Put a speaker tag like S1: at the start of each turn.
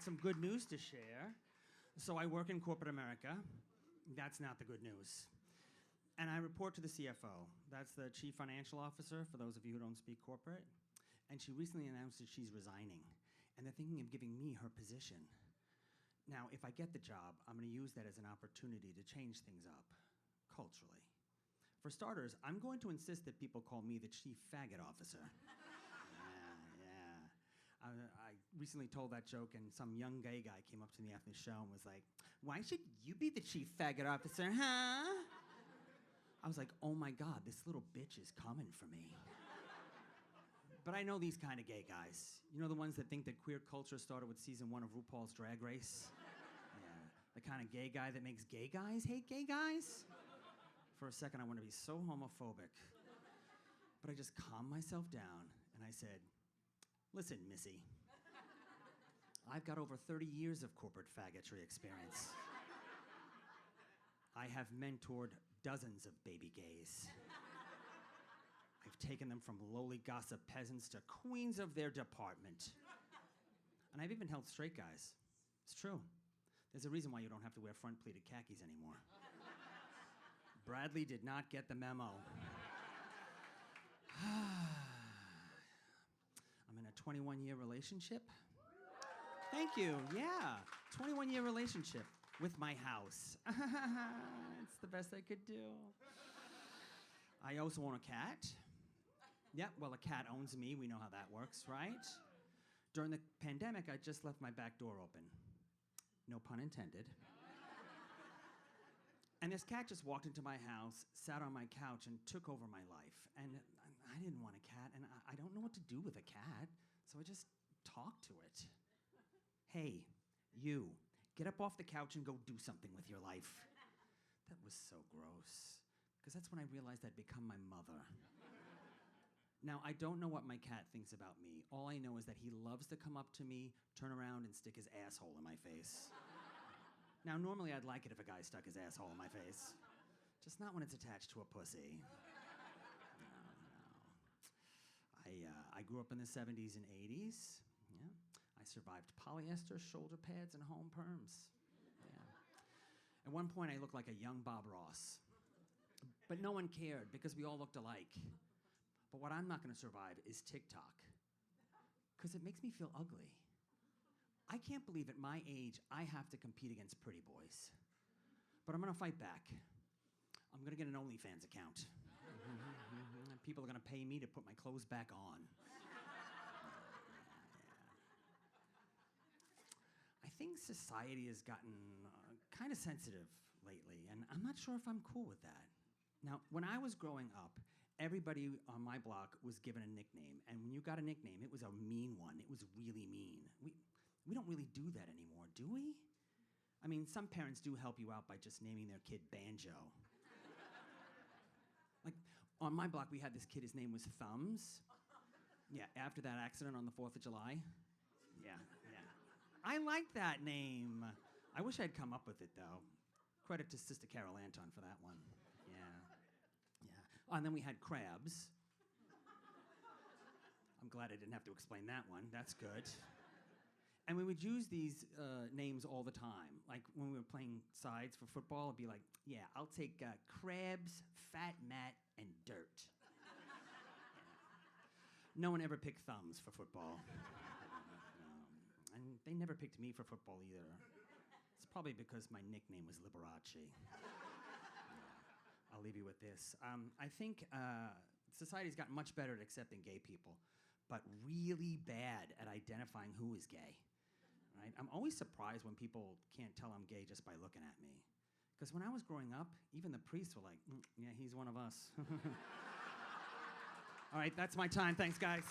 S1: some good news to share. So I work in corporate America. That's not the good news. And I report to the CFO. That's the Chief Financial Officer, for those of you who don't speak corporate. And she recently announced that she's resigning. And they're thinking of giving me her position. Now, if I get the job, I'm going to use that as an opportunity to change things up, culturally. For starters, I'm going to insist that people call me the Chief Faggot Officer. I recently told that joke, and some young gay guy came up to me after the show and was like, "Why should you be the Chief Faggot Officer, huh?" I was like, oh my God, this little bitch is coming for me. But I know these kind of gay guys. You know the ones that think that queer culture started with season 1 of RuPaul's Drag Race? Yeah, the kind of gay guy that makes gay guys hate gay guys? For a second, I want to be so homophobic. But I just calmed myself down, and I said, listen, Missy, I've got over 30 years of corporate faggotry experience. I have mentored dozens of baby gays. I've taken them from lowly gossip peasants to queens of their department. And I've even helped straight guys. It's true. There's a reason why you don't have to wear front-pleated khakis anymore. Bradley did not get the memo. I'm in a 21-year relationship. Thank you, yeah. 21-year relationship with my house. It's the best I could do. I also own a cat. Yeah, well, a cat owns me. We know how that works, right? During the pandemic, I just left my back door open. No pun intended. And this cat just walked into my house, sat on my couch, and took over my life. And I didn't want a cat, and I don't know what to do with a cat, so I just talked to it. Hey, you, get up off the couch and go do something with your life. That was so gross, because that's when I realized I'd become my mother. Now, I don't know what my cat thinks about me. All I know is that he loves to come up to me, turn around, and stick his asshole in my face. Now, normally I'd like it if a guy stuck his asshole in my face. Just not when it's attached to a pussy. No. I grew up in the 70s and 80s. Yeah. I survived polyester, shoulder pads, and home perms. Yeah. At one point, I looked like a young Bob Ross. But no one cared because we all looked alike. But what I'm not going to survive is TikTok, because it makes me feel ugly. I can't believe at my age I have to compete against pretty boys. But I'm going to fight back. I'm going to get an OnlyFans account. People are going to pay me to put my clothes back on. I think society has gotten kind of sensitive lately, and I'm not sure if I'm cool with that. Now, when I was growing up, everybody on my block was given a nickname, and when you got a nickname, it was a mean one. It was really mean. We don't really do that anymore, do we? I mean, some parents do help you out by just naming their kid Banjo. Like, on my block, we had this kid, his name was Thumbs. Yeah, after that accident on the 4th of July. Yeah. I like that name. I wish I'd come up with it, though. Credit to Sister Carol Anton for that one. Yeah. Oh, and then we had Crabs. I'm glad I didn't have to explain that one. That's good. And we would use these names all the time. Like when we were playing sides for football, it'd be like, yeah, I'll take Crabs, Fat Matt, and Dirt. Yeah. No one ever picked Thumbs for football. And they never picked me for football either. It's probably because my nickname was Liberace. Yeah. I'll leave you with this. I think society's gotten much better at accepting gay people, but really bad at identifying who is gay. Right? I'm always surprised when people can't tell I'm gay just by looking at me. Because when I was growing up, even the priests were like, yeah, he's one of us. All right, that's my time. Thanks, guys.